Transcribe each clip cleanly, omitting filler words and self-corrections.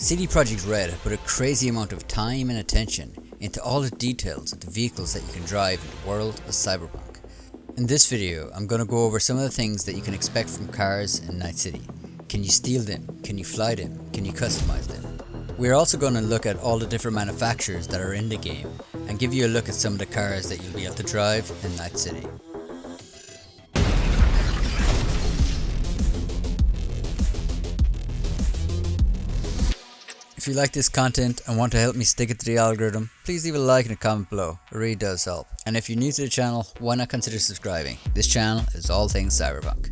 CD Projekt Red put a crazy amount of time and attention into all the details of the vehicles that you can drive in the world of Cyberpunk. In this video, I'm going to go over some of the things that you can expect from cars in Night City. Can you steal them? Can you fly them? Can you customize them? We're also going to look at all the different manufacturers that are in the game and give you a look at some of the cars that you'll be able to drive in Night City. If you like this content and want to help me stick it to the algorithm, please leave a like and a comment below, it really does help. And if you're new to the channel, why not consider subscribing? This channel is all things Cyberpunk.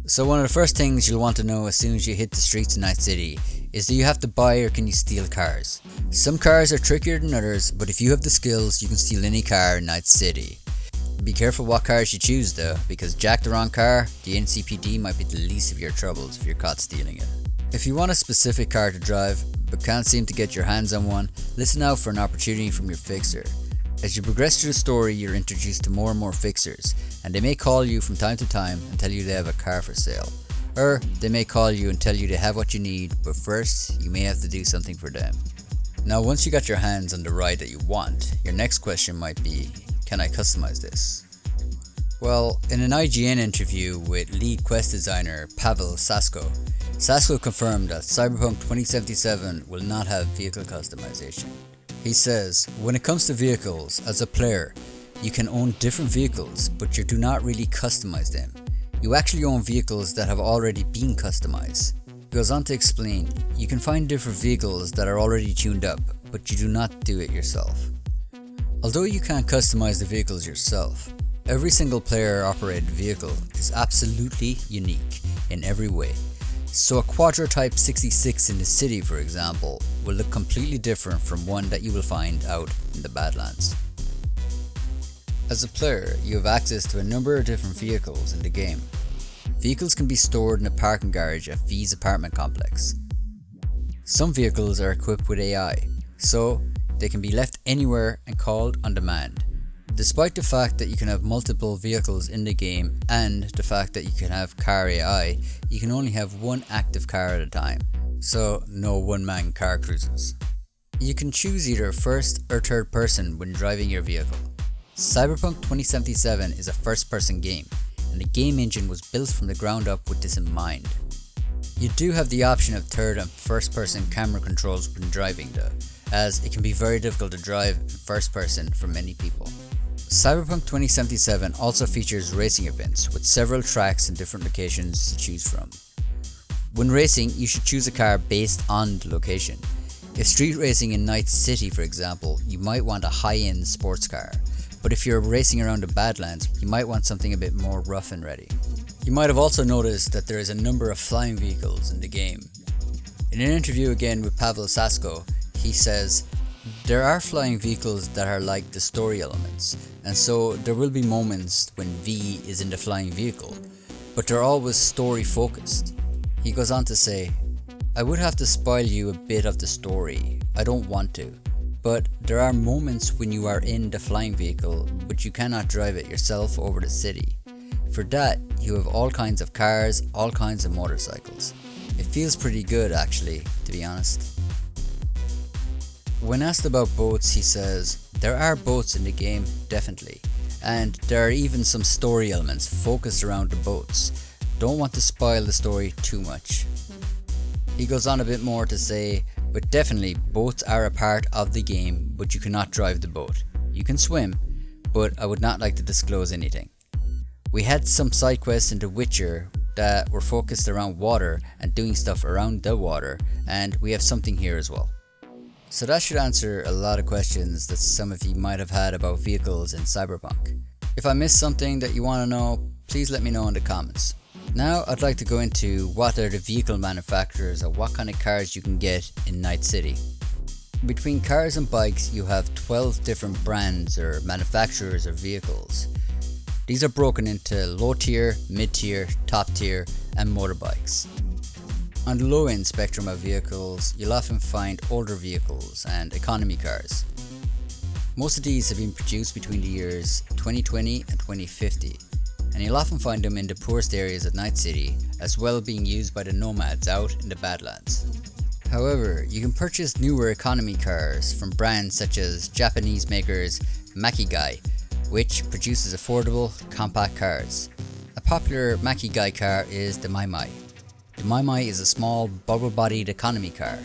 So one of the first things you'll want to know as soon as you hit the streets of Night City is, do you have to buy or can you steal cars? Some cars are trickier than others, but if you have the skills, you can steal any car in Night City. Be careful what cars you choose though, because jack the wrong car, the NCPD might be the least of your troubles if you're caught stealing it. If you want a specific car to drive, but can't seem to get your hands on one, listen out for an opportunity from your fixer. As you progress through the story, you're introduced to more and more fixers, and they may call you from time to time and tell you they have a car for sale. Or they may call you and tell you they have what you need, but first you may have to do something for them. Now once you got your hands on the ride that you want, your next question might be, can I customize this? Well, in an IGN interview with lead quest designer Pavel Sasko, Sasko confirmed that Cyberpunk 2077 will not have vehicle customization. He says, when it comes to vehicles, as a player, you can own different vehicles, but you do not really customize them. You actually own vehicles that have already been customized. He goes on to explain, you can find different vehicles that are already tuned up, but you do not do it yourself. Although you can't customize the vehicles yourself, every single player operated vehicle is absolutely unique in every way. So a Quadro Type 66 in the city, for example, will look completely different from one that you will find out in the Badlands. As a player, you have access to a number of different vehicles in the game. Vehicles can be stored in a parking garage at V's apartment complex. Some vehicles are equipped with AI, so they can be left anywhere and called on demand. Despite the fact that you can have multiple vehicles in the game and the fact that you can have car AI, you can only have one active car at a time, so no one-man car cruises. You can choose either first or third person when driving your vehicle. Cyberpunk 2077 is a first-person game, and the game engine was built from the ground up with this in mind. You do have the option of third and first-person camera controls when driving though, as it can be very difficult to drive in first person for many people. Cyberpunk 2077 also features racing events with several tracks and different locations to choose from. When racing, you should choose a car based on the location. If street racing in Night City, for example, you might want a high-end sports car, but if you're racing around the Badlands, you might want something a bit more rough and ready. You might have also noticed that there is a number of flying vehicles in the game. In an interview again with Pavel Sasko, he says, there are flying vehicles that are like the story elements, and so there will be moments when V is in the flying vehicle, but they're always story focused. He goes on to say, I would have to spoil you a bit of the story, I don't want to, but there are moments when you are in the flying vehicle but you cannot drive it yourself over the city. For that, you have all kinds of cars, all kinds of motorcycles. It feels pretty good actually, to be honest. When asked about boats, he says, there are boats in the game, definitely, and there are even some story elements focused around the boats. Don't want to spoil the story too much. He goes on a bit more to say, but definitely boats are a part of the game, but you cannot drive the boat. You can swim, but I would not like to disclose anything. We had some side quests in The Witcher that were focused around water and doing stuff around the water, and we have something here as well. So that should answer a lot of questions that some of you might have had about vehicles in Cyberpunk. If I missed something that you want to know, please let me know in the comments. Now I'd like to go into what are the vehicle manufacturers or what kind of cars you can get in Night City. Between cars and bikes, you have 12 different brands or manufacturers of vehicles. These are broken into low tier, mid tier, top tier, and motorbikes. On the low end spectrum of vehicles, you'll often find older vehicles and economy cars. Most of these have been produced between the years 2020 and 2050, and you'll often find them in the poorest areas of Night City, as well being used by the nomads out in the Badlands. However, you can purchase newer economy cars from brands such as Japanese makers Makigai, which produces affordable, compact cars. A popular Makigai car is the Maimai. The Maimai is a small, bubble-bodied economy car.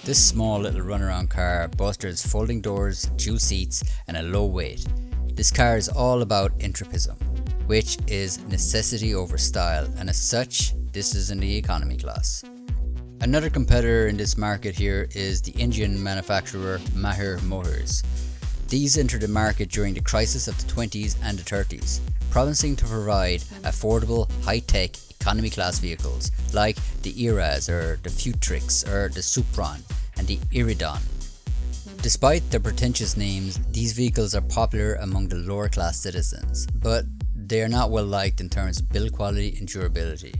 This small little runaround car boasts folding doors, dual seats, and a low weight. This car is all about entropyism, which is necessity over style, and as such, this is in the economy class. Another competitor in this market here is the Indian manufacturer Mahir Motors. These entered the market during the crisis of the 20s and the 30s, promising to provide affordable, high-tech economy class vehicles like the Eras or the Futrix or the Supron and the Iridon. Despite their pretentious names, these vehicles are popular among the lower class citizens, but they are not well liked in terms of build quality and durability.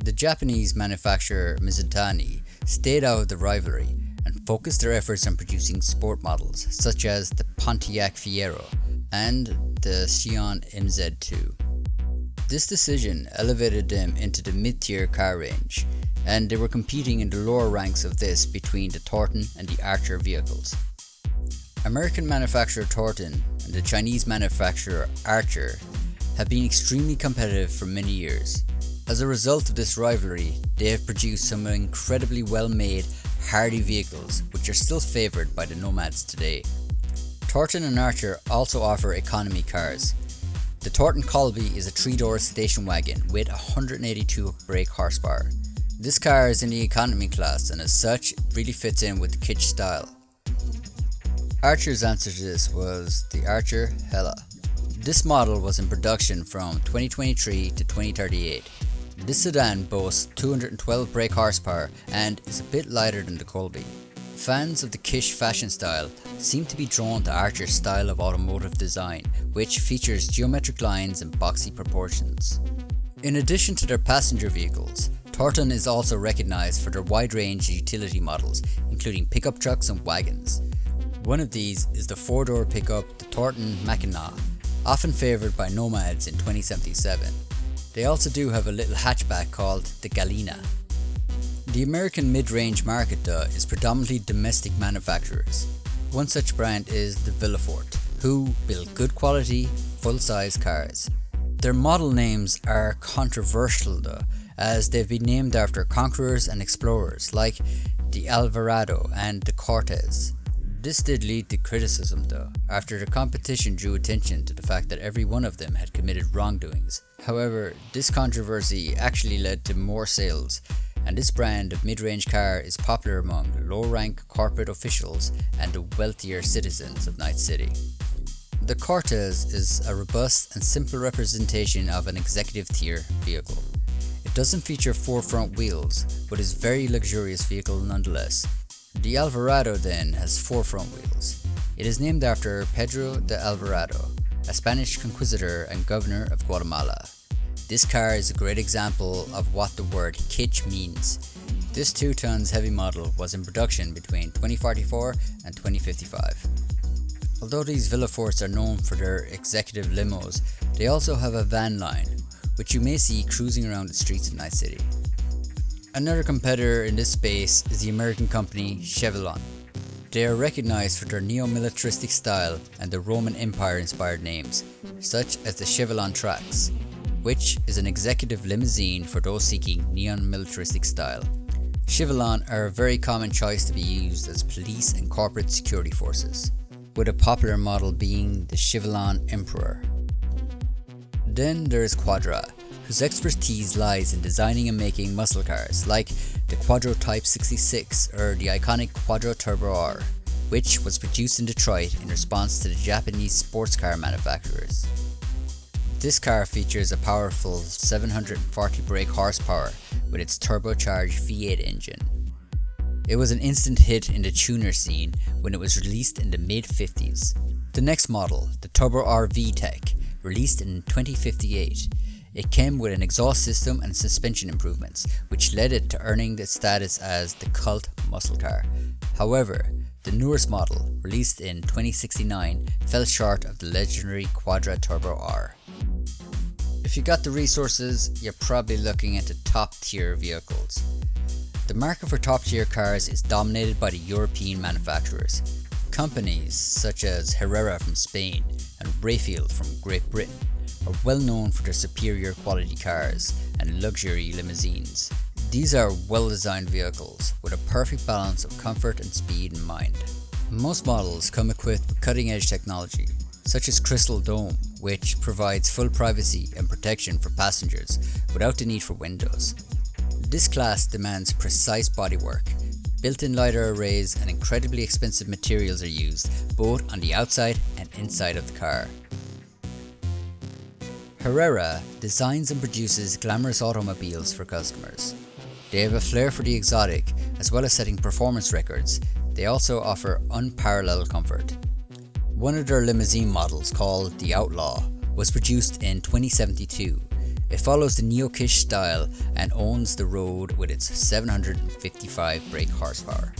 The Japanese manufacturer Mizutani stayed out of the rivalry and focused their efforts on producing sport models such as the Pontiac Fiero and the Scion MZ2. This decision elevated them into the mid-tier car range, and they were competing in the lower ranks of this between the Tartan and the Archer vehicles. American manufacturer Tartan and the Chinese manufacturer Archer have been extremely competitive for many years. As a result of this rivalry, they have produced some incredibly well-made, hardy vehicles which are still favoured by the nomads today. Tartan and Archer also offer economy cars. The Tartan Colby is a 3-door station wagon with 182 brake horsepower. This car is in the economy class and as such really fits in with the kitsch style. Archer's answer to this was the Archer Hella. This model was in production from 2023 to 2038. This sedan boasts 212 brake horsepower and is a bit lighter than the Colby. Fans of the kitsch fashion style seem to be drawn to Archer's style of automotive design, which features geometric lines and boxy proportions. In addition to their passenger vehicles, Tartan is also recognized for their wide range of utility models, including pickup trucks and wagons. One of these is the 4-door pickup, the Tartan Mackinac, often favoured by nomads in 2077. They also do have a little hatchback called the Galena. The American mid-range market though is predominantly domestic manufacturers. One such brand is the Villafort, who build good quality, full-size cars. Their model names are controversial though, as they've been named after conquerors and explorers like the Alvarado and the Cortez. This did lead to criticism though, after the competition drew attention to the fact that every one of them had committed wrongdoings. However, this controversy actually led to more sales, and this brand of mid-range car is popular among low-rank corporate officials and the wealthier citizens of Night City. The Cortez is a robust and simple representation of an executive tier vehicle. It doesn't feature 4 front wheels, but is a very luxurious vehicle nonetheless. The Alvarado then has 4 front wheels. It is named after Pedro de Alvarado, a Spanish conquistador and governor of Guatemala. This car is a great example of what the word kitsch means. This 2 tons heavy model was in production between 2044 and 2055. Although these Villaforts are known for their executive limos, they also have a van line, which you may see cruising around the streets of Night City. Another competitor in this space is the American company Chevron. They are recognized for their neo-militaristic style and the Roman Empire inspired names, such as the Chevron Trax, which is an executive limousine for those seeking neon-militaristic style. Chevron are a very common choice to be used as police and corporate security forces, with a popular model being the Chevron Emperor. Then there is Quadra, whose expertise lies in designing and making muscle cars like the Quadro Type 66 or the iconic Quadro Turbo R, which was produced in Detroit in response to the Japanese sports car manufacturers. This car features a powerful 740 brake horsepower with its turbocharged V8 engine. It was an instant hit in the tuner scene when it was released in the mid-50s. The next model, the Turbo R VTEC, released in 2058. It came with an exhaust system and suspension improvements, which led it to earning the status as the cult muscle car. However, the newest model, released in 2069, fell short of the legendary Quadra Turbo R. If you got the resources, you're probably looking at the top tier vehicles. The market for top tier cars is dominated by the European manufacturers. Companies such as Herrera from Spain and Rayfield from Great Britain are well known for their superior quality cars and luxury limousines. These are well designed vehicles with a perfect balance of comfort and speed in mind. Most models come equipped with cutting edge technology, such as Crystal Dome, which provides full privacy and protection for passengers without the need for windows. This class demands precise bodywork. Built-in LiDAR arrays and incredibly expensive materials are used both on the outside and inside of the car. Herrera designs and produces glamorous automobiles for customers. They have a flair for the exotic, as well as setting performance records. They also offer unparalleled comfort. One of their limousine models, called the Outlaw, was produced in 2072. It follows the neo-kitsch style and owns the road with its 755 brake horsepower.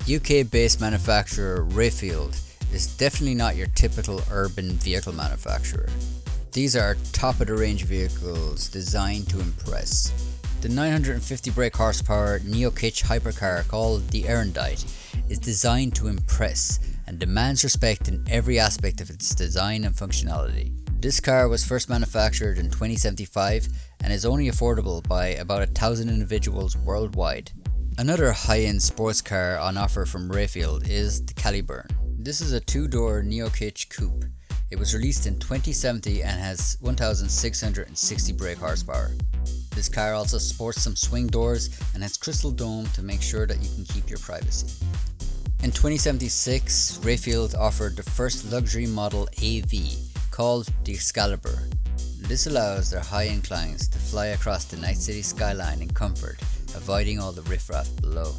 UK-based manufacturer Rayfield is definitely not your typical urban vehicle manufacturer. These are top-of-the-range vehicles designed to impress. The 950 brake horsepower neo-kitsch hypercar called the Erendite is designed to impress and demands respect in every aspect of its design and functionality. This car was first manufactured in 2075 and is only affordable by about 1,000 individuals worldwide. Another high-end sports car on offer from Rayfield is the Caliburn. This is a two-door neo-kitsch coupe. It was released in 2070 and has 1,660 brake horsepower. This car also sports some swing doors and has Crystal Dome to make sure that you can keep your privacy. In 2076, Rayfield offered the first luxury model AV called the Excalibur. This allows their high-end clients to fly across the night city skyline in comfort, avoiding all the riffraff below.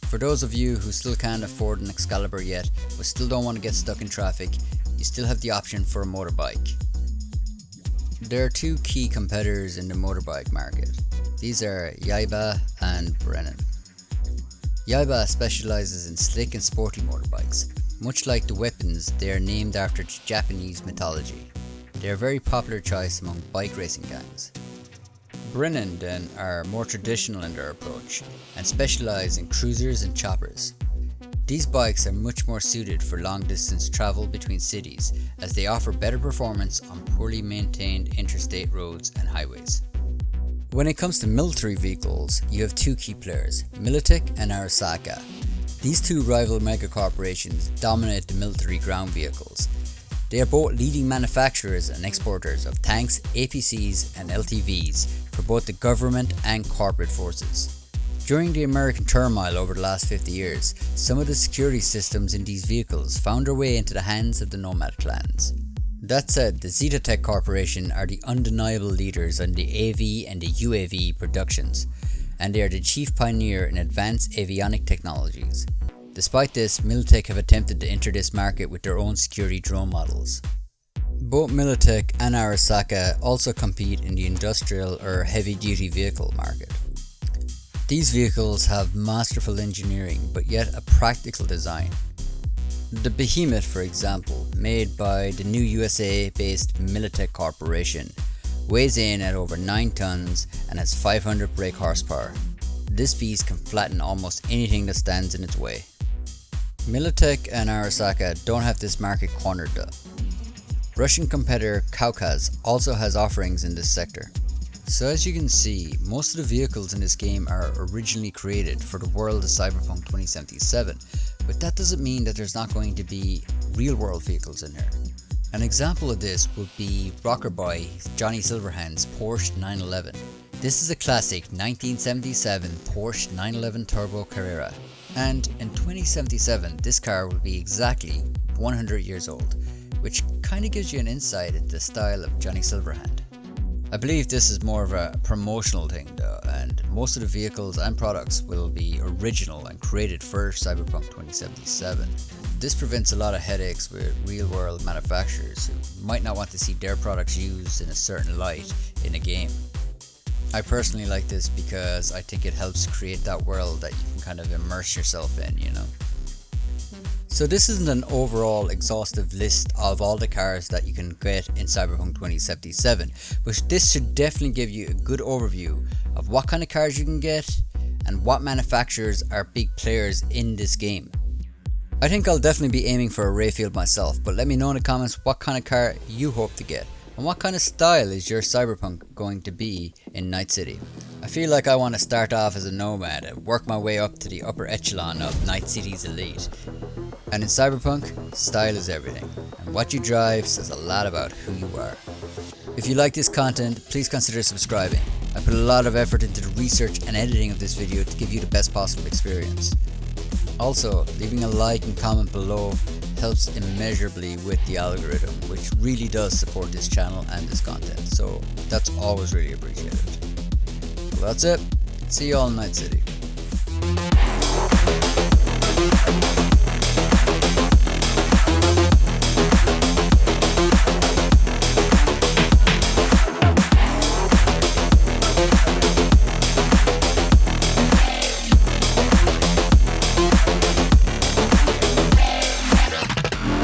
For those of you who still can't afford an Excalibur yet, but still don't want to get stuck in traffic, you still have the option for a motorbike. There are two key competitors in the motorbike market. These are Yaiba and Brennan. Yaiba specializes in slick and sporty motorbikes. Much like the weapons, they are named after Japanese mythology. They are a very popular choice among bike racing gangs. Brennan then are more traditional in their approach and specialize in cruisers and choppers. These bikes are much more suited for long distance travel between cities, as they offer better performance on poorly maintained interstate roads and highways. When it comes to military vehicles, you have two key players, Militech and Arasaka. These two rival megacorporations dominate the military ground vehicles. They are both leading manufacturers and exporters of tanks, APCs and LTVs for both the government and corporate forces. During the American turmoil over the last 50 years, some of the security systems in these vehicles found their way into the hands of the nomad clans. That said, the Zetatech Corporation are the undeniable leaders in the AV and the UAV productions, and they are the chief pioneer in advanced avionic technologies. Despite this, Militech have attempted to enter this market with their own security drone models. Both Militech and Arasaka also compete in the industrial or heavy-duty vehicle market. These vehicles have masterful engineering but yet a practical design. The Behemoth, for example, made by the new USA-based Militech Corporation, weighs in at over 9 tons and has 500 brake horsepower. This beast can flatten almost anything that stands in its way. Militech and Arasaka don't have this market cornered though. Russian competitor Kaukaz also has offerings in this sector. So as you can see, most of the vehicles in this game are originally created for the world of Cyberpunk 2077, but that doesn't mean that there's not going to be real world vehicles in here. An example of this would be Rocker Boy Johnny Silverhand's Porsche 911. This is a classic 1977 Porsche 911 Turbo Carrera, and in 2077 this car will be exactly 100 years old, which kinda gives you an insight into the style of Johnny Silverhand. I believe this is more of a promotional thing though, and most of the vehicles and products will be original and created for Cyberpunk 2077. This prevents a lot of headaches with real-world manufacturers who might not want to see their products used in a certain light in a game. I personally like this because I think it helps create that world that you can kind of immerse yourself in, you know. So this isn't an overall exhaustive list of all the cars that you can get in Cyberpunk 2077, but this should definitely give you a good overview of what kind of cars you can get and what manufacturers are big players in this game. I think I'll definitely be aiming for a Rayfield myself, but let me know in the comments what kind of car you hope to get, and what kind of style is your Cyberpunk going to be in Night City. I feel like I want to start off as a nomad and work my way up to the upper echelon of Night City's elite. And in Cyberpunk, style is everything, and what you drive says a lot about who you are. If you like this content, please consider subscribing. I put a lot of effort into the research and editing of this video to give you the best possible experience. Also, leaving a like and comment below helps immeasurably with the algorithm, which really does support this channel and this content, so that's always really appreciated. Well, that's it. See you all in Night City.